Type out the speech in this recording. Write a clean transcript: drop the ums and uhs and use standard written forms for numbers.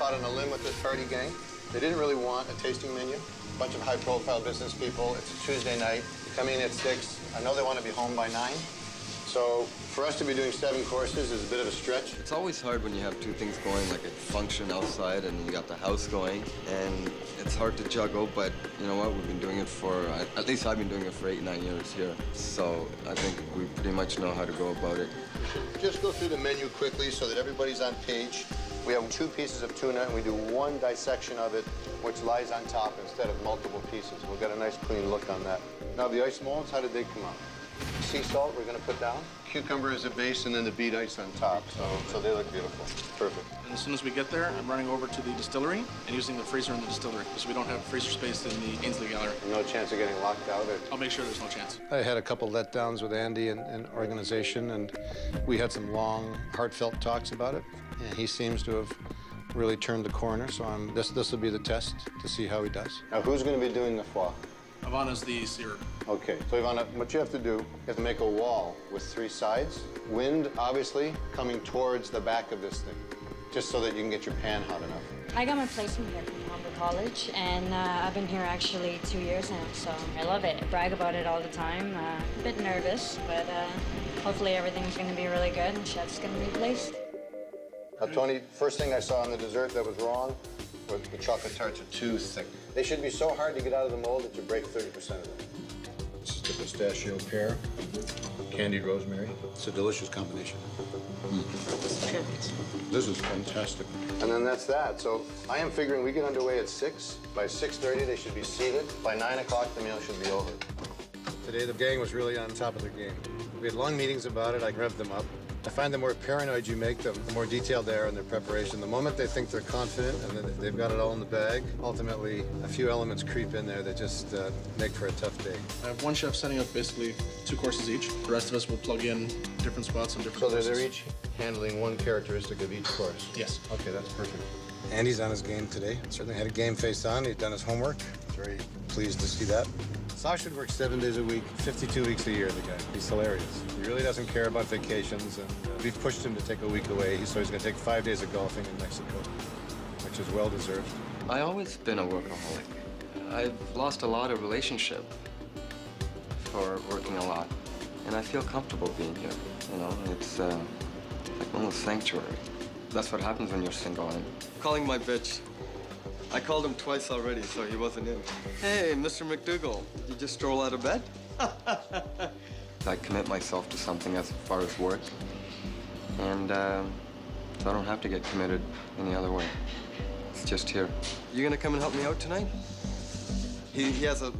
out on a limb with this party gang. They didn't really want a tasting menu. A bunch of high-profile business people. It's a Tuesday night. Coming in at 6. I know they want to be home by 9. So for us to be doing 7 courses is a bit of a stretch. It's always hard when you have 2 things going, like a function outside and you got the house going, and it's hard to juggle, but you know what? We've been doing it for, at least I've been doing it for 8, 9 years here. So I think we pretty much know how to go about it. We should just go through the menu quickly so that everybody's on page. We have 2 pieces of tuna, and we do 1 dissection of it, which lies on top instead of multiple pieces. We've got a nice clean look on that. Now, the ice molds, how did they come out? Sea salt we're going to put down. Cucumber as a base, and then the beet ice on top. So they look beautiful. Perfect. And as soon as we get there, I'm running over to the distillery and using the freezer in the distillery, because we don't have freezer space in the Ainsley Gallery. No chance of getting locked out? I'll make sure there's no chance. I had a couple letdowns with Andy and organization, and we had some long, heartfelt talks about it. And he seems to have really turned the corner, so this will be the test to see how he does. Now, who's going to be doing the foie? Ivana's the seer. Okay, so Ivana, what you have to do, you have to make a wall with 3 sides. Wind, obviously, coming towards the back of this thing, just so that you can get your pan hot enough. I got my placement here from Humber College, and I've been here actually 2 years now, so I love it. I brag about it all the time. A bit nervous, but hopefully everything's going to be really good and chef's going to be placed. Now, Tony, first thing I saw on the dessert that was wrong was the chocolate tarts are too thick. They should be so hard to get out of the mold that you break 30% of them. This is the pistachio pear, candied rosemary. It's a delicious combination. This is fantastic. And then that's that. So I am figuring we get underway at 6. By 6:30, they should be seated. By 9 o'clock, the meal should be over. Today, the gang was really on top of their game. We had long meetings about it. I revved them up. I find the more paranoid you make them, the more detailed they are in their preparation. The moment they think they're confident and that they've got it all in the bag, ultimately, a few elements creep in there that just make for a tough day. I have 1 chef setting up basically 2 courses each. The rest of us will plug in different spots and different courses. So they're each handling 1 characteristic of each course? Yes. Okay, that's perfect. Andy's on his game today. Certainly had a game face on. He'd done his homework. Very pleased to see that. Sash would work 7 days a week, 52 weeks a year, the guy. He's hilarious. He really doesn't care about vacations, and we've pushed him to take a week away, so he's going to take 5 days of golfing in Mexico, which is well-deserved. I've always been a workaholic. I've lost a lot of relationship for working a lot, and I feel comfortable being here. You know, it's like a little sanctuary. That's what happens when you're single. I'm calling my bitch. I called him twice already, so he wasn't in. Hey, Mr. McDougall, did you just stroll out of bed? I commit myself to something as far as work, and so I don't have to get committed any other way. It's just here. You gonna come and help me out tonight? He has a